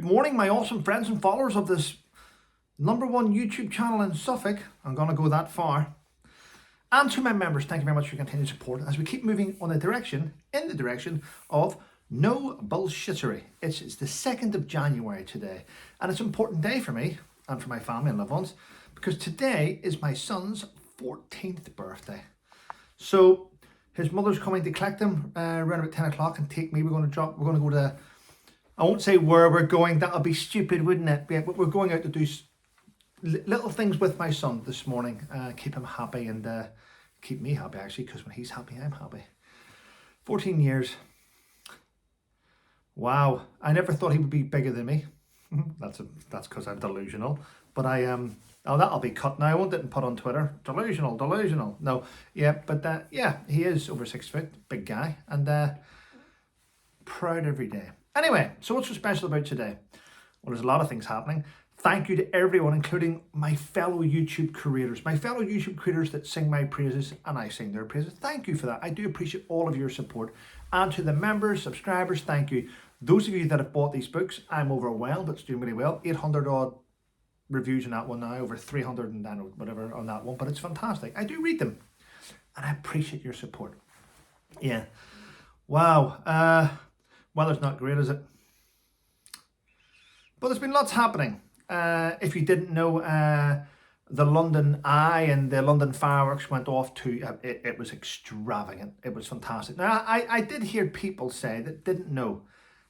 morning, my awesome friends and followers of this #1 YouTube channel in Suffolk. I'm going to go that far. And to my members, thank you very much for your continued support as we keep moving in the direction of no bullshittery. It's the 2nd of January today, and it's an important day for me and for my family and loved ones because today is my son's 14th birthday. So his mother's coming to collect him around about 10 o'clock and take me. We're going to go to, I won't say where we're going, that'll be stupid, wouldn't it? Yeah, but we're going out to do little things with my son this morning, keep him happy and keep me happy actually, because when he's happy, I'm happy. 14 years. Wow, I never thought he would be bigger than me. That's because I'm delusional. But I oh, that'll be cut now. I won't put on Twitter. Delusional. No, yeah, but yeah, he is over 6 foot, big guy, and proud every day. Anyway, so what's so special about today? Well, there's a lot of things happening. Thank you to everyone, including my fellow YouTube creators. My fellow YouTube creators that sing my praises and I sing their praises. Thank you for that. I do appreciate all of your support. And to the members, subscribers, thank you. Those of you that have bought these books, I'm overwhelmed. It's doing really well. 800 odd reviews on that one now, over 300 and whatever on that one. But it's fantastic. I do read them. And I appreciate your support. Yeah. Wow. Weather's not great, is it? But there's been lots happening. If you didn't know, the London Eye and the London fireworks went off to, it was extravagant. It was fantastic. Now, I did hear people say that didn't know.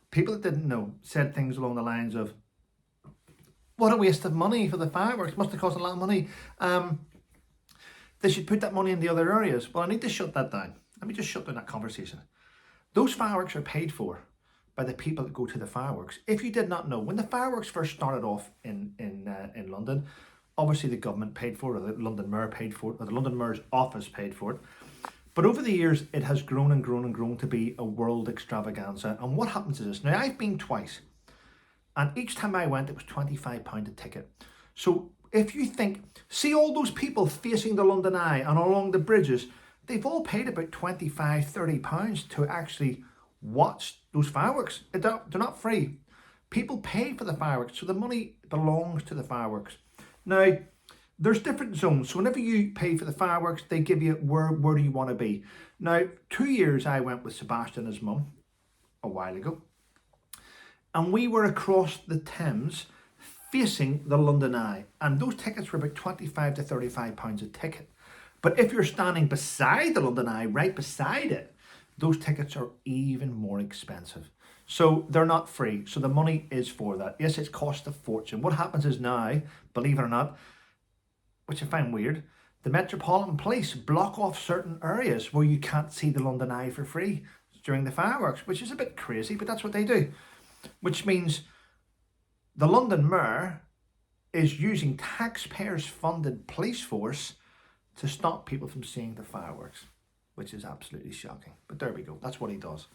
People that didn't know said things along the lines of, what a waste of money for the fireworks. Must have cost a lot of money. They should put that money in the other areas. Well, I need to shut that down. Let me just shut down that conversation. Those fireworks are paid for by the people that go to the fireworks. If you did not know, when the fireworks first started off in London, obviously the government paid for it, or the London Mayor paid for it, or the London Mayor's office paid for it. But over the years, it has grown and grown and grown to be a world extravaganza. And what happens is this. Now, I've been twice, and each time I went, it was £25 a ticket. So if you think, see all those people facing the London Eye and along the bridges, they've all paid about £25, £30 to actually watch those fireworks. They're not free. People pay for the fireworks, so the money belongs to the fireworks. Now, there's different zones. So whenever you pay for the fireworks, they give you where do you want to be. Now, 2 years I went with Sebastian and his mum a while ago, and we were across the Thames facing the London Eye, and those tickets were about £25 to £35 a ticket. But if you're standing beside the London Eye, right beside it, those tickets are even more expensive. So they're not free. So the money is for that. Yes, it's cost a fortune. What happens is now, believe it or not, which I find weird, the Metropolitan Police block off certain areas where you can't see the London Eye for free during the fireworks, which is a bit crazy, but that's what they do. Which means the London Mayor is using taxpayers funded police force to stop people from seeing the fireworks, which is absolutely shocking. But there we go. That's what he does.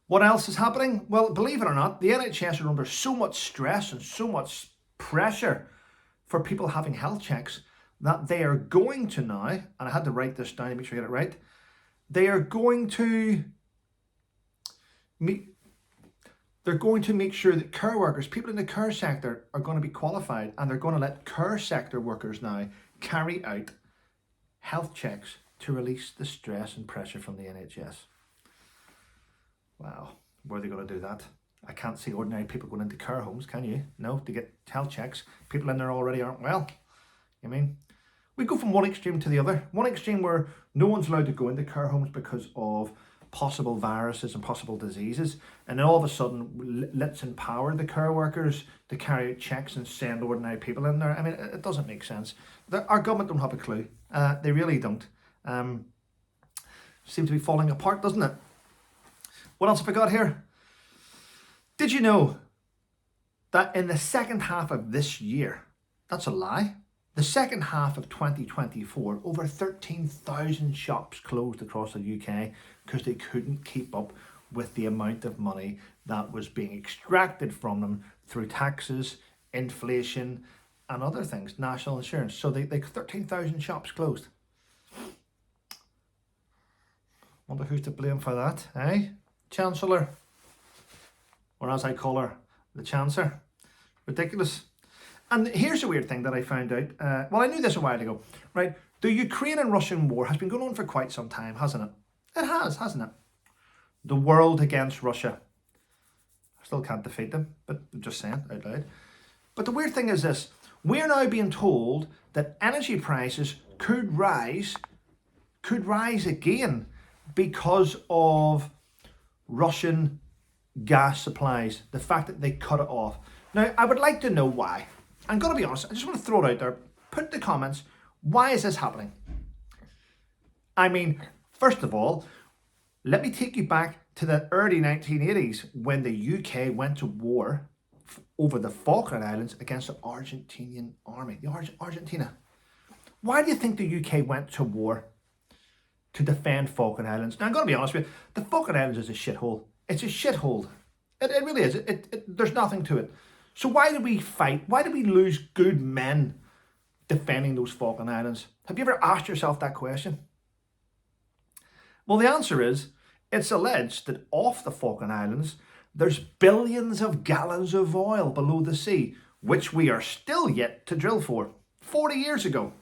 What else is happening? Well, believe it or not, the NHS are under so much stress and so much pressure for people having health checks that they are going to now, and I had to write this down to make sure I get it right, they are going to make sure that care workers, people in the care sector, are going to be qualified, and they're going to let care sector workers now carry out health checks to release the stress and pressure from the NHS. Wow, where are they going to do that? I can't see ordinary people going into care homes, can you? No, to get health checks. People in there already aren't well. I mean, we go from one extreme to the other. One extreme where no one's allowed to go into care homes because of possible viruses and possible diseases, and then all of a sudden let's empower the care workers to carry out checks and send ordinary people in there. I mean, it doesn't make sense. Our government don't have a clue. They really don't. Seem to be falling apart, doesn't it? What else have I got here? Did you know that in the second half of this year, that's a lie, the second half of 2024, over 13,000 shops closed across the UK because they couldn't keep up with the amount of money that was being extracted from them through taxes, inflation, and other things, national insurance. So they 13,000 shops closed. Wonder who's to blame for that, eh? Chancellor. or as I call her, the Chancer. Ridiculous. And here's the weird thing that I found out. Well, I knew this a while ago, right? The Ukraine and Russian war has been going on for quite some time, hasn't it? It has, hasn't it? The world against Russia. I still can't defeat them, but I'm just saying out loud. But the weird thing is this. We're now being told that energy prices could rise again because of Russian gas supplies. The fact that they cut it off. Now, I would like to know why. I'm going to be honest. I just want to throw it out there. Put in the comments. Why is this happening? I mean, first of all, let me take you back to the early 1980s when the UK went to war over the Falkland Islands against the Argentinian army, Argentina. Why do you think the UK went to war to defend Falkland Islands? Now, I'm going to be honest with you, the Falkland Islands is a shithole. It's a shithole. It really is. There's nothing to it. So why did we fight? Why did we lose good men defending those Falkland Islands? Have you ever asked yourself that question? Well, the answer is, it's alleged that off the Falkland Islands, there's billions of gallons of oil below the sea, which we are still yet to drill for. 40 years ago.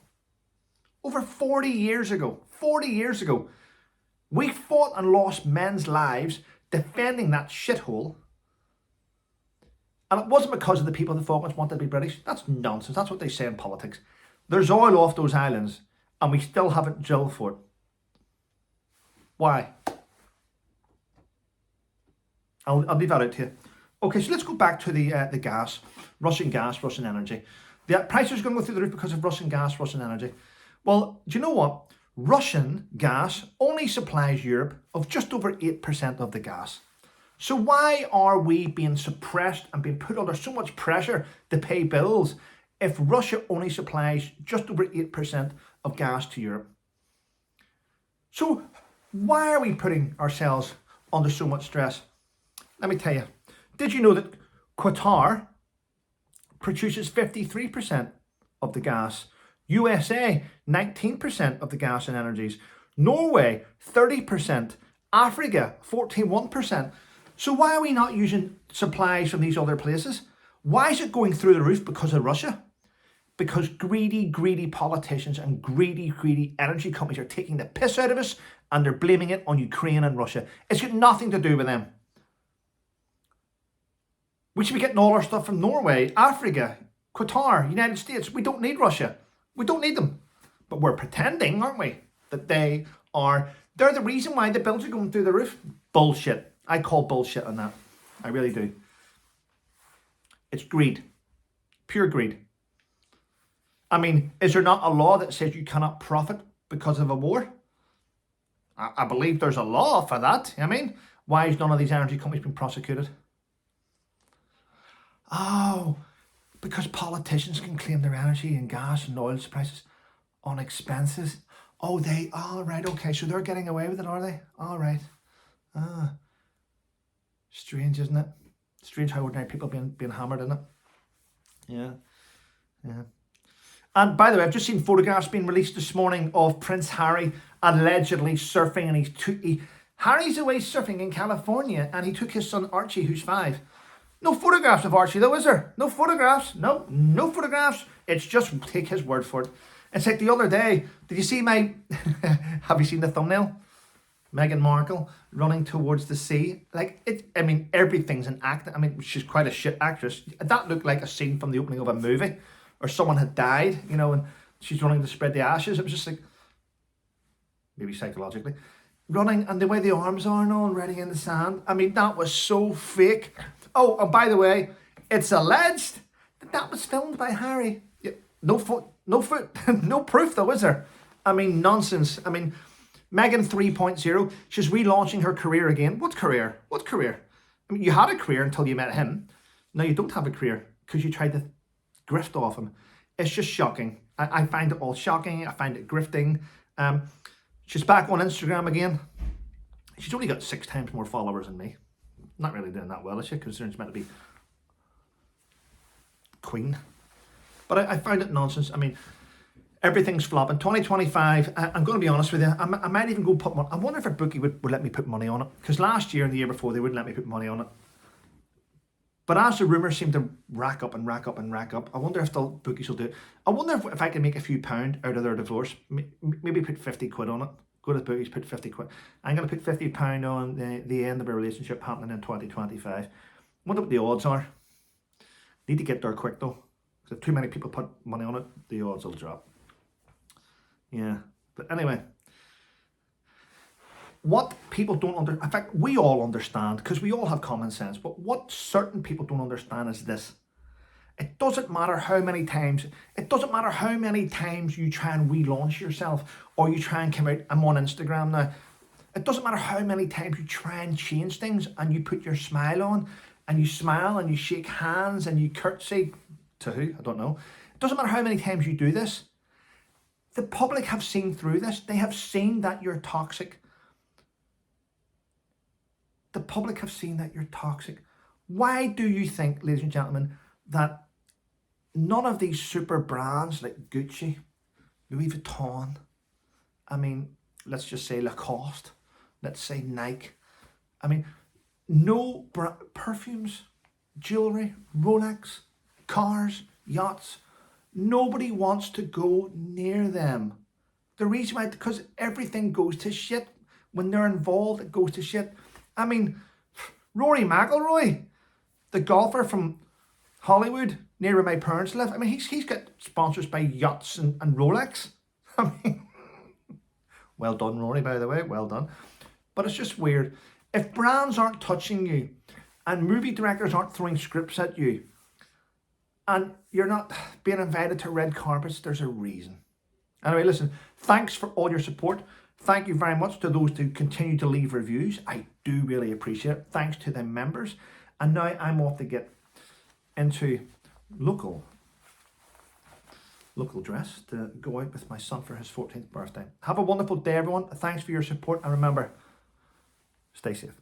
Over 40 years ago. 40 years ago. We fought and lost men's lives defending that shithole. And it wasn't because of the people of the Falklands wanted to be British. That's nonsense. That's what they say in politics. There's oil off those islands, and we still haven't drilled for it. Why? I'll leave that out to you. Okay, so let's go back to the gas, Russian energy. The prices are going to go through the roof because of Russian gas, Russian energy. Well, do you know what? Russian gas only supplies Europe of just over 8% of the gas. So why are we being suppressed and being put under so much pressure to pay bills if Russia only supplies just over 8% of gas to Europe? So why are we putting ourselves under so much stress? Let me tell you. Did you know that Qatar produces 53% of the gas? USA, 19% of the gas and energies. Norway, 30%. Africa, 41%. So why are we not using supplies from these other places? Why is it going through the roof? Because of Russia? Because greedy politicians and greedy energy companies are taking the piss out of us, and they're blaming it on Ukraine and Russia. It's got nothing to do with them. We should be getting all our stuff from Norway, Africa, Qatar, United States. We don't need Russia. We don't need them. But we're pretending, aren't we, that they're the reason why the bills are going through the roof. Bullshit. I call bullshit on that. I really do. It's greed. Pure greed. I mean, is there not a law that says you cannot profit because of a war? I believe there's a law for that. I mean, why is none of these energy companies being prosecuted? Oh, because politicians can claim their energy and gas and oil prices on expenses. Oh, right, okay, so they're getting away with it, are they? All right. Strange, isn't it? Strange how ordinary people being hammered, isn't it? Yeah. And by the way, I've just seen photographs being released this morning of Prince Harry allegedly surfing, and Harry's away surfing in California, and he took his son Archie, who's 5. No photographs of Archie though, is there? No photographs. No photographs. It's just take his word for it. It's like the other day, did you see have you seen the thumbnail? Meghan Markle running towards the sea. Everything's an act. I mean, she's quite a shit actress. That looked like a scene from the opening of a movie, or someone had died, and she's running to spread the ashes. It was just like, maybe psychologically, running, and the way the arms are and all ready in the sand. I mean, that was so fake. Oh, and by the way, it's alleged that was filmed by Harry. Yeah, no proof though, is there? I mean, nonsense. I mean, Meghan 3.0, she's relaunching her career again. What career? I mean, you had a career until you met him. Now you don't have a career because you tried to grift off him. It's just shocking. I find it all shocking. I find it grifting. She's back on Instagram again. She's only got 6 times more followers than me. Not really doing that well, is she? Considering she's meant to be queen. But I find it nonsense. I mean, everything's flopping. 2025, I'm going to be honest with you, I might even go put money. I wonder if a bookie would let me put money on it. Because last year and the year before, they wouldn't let me put money on it. But as the rumours seem to rack up and rack up and rack up, I wonder if the bookies will do it. I wonder if I can make a few pound out of their divorce. Maybe put 50 quid on it. Go to the bookies, put 50 quid. I'm going to put 50 pound on the end of a relationship happening in 2025. I wonder what the odds are. Need to get there quick though. Because if too many people put money on it, the odds will drop. Yeah. But anyway. What people don't understand, in fact, we all understand because we all have common sense, but what certain people don't understand is this. It doesn't matter how many times you try and relaunch yourself or you try and come out, I'm on Instagram now. It doesn't matter how many times you try and change things and you put your smile on and you smile and you shake hands and you curtsy to who? I don't know. It doesn't matter how many times you do this. The public have seen through this. They have seen that you're toxic. The public have seen that you're toxic. Why do you think, ladies and gentlemen, that none of these super brands like Gucci, Louis Vuitton, I mean, let's just say Lacoste, let's say Nike, I mean, no perfumes, jewelry, Rolex, cars, yachts, nobody wants to go near them. The reason why, because everything goes to shit. When they're involved, it goes to shit. I mean, Rory McIlroy, the golfer from Hollywood, near where my parents live. I mean, he's got sponsors by yachts and Rolex. I mean, well done, Rory, by the way, well done. But it's just weird. If brands aren't touching you and movie directors aren't throwing scripts at you and you're not being invited to red carpets, there's a reason. Anyway, listen, thanks for all your support. Thank you very much to those who continue to leave reviews. I do really appreciate it. Thanks to the members. And now I'm off to get into local dress to go out with my son for his 14th birthday. Have a wonderful day, everyone. Thanks for your support. And remember, stay safe.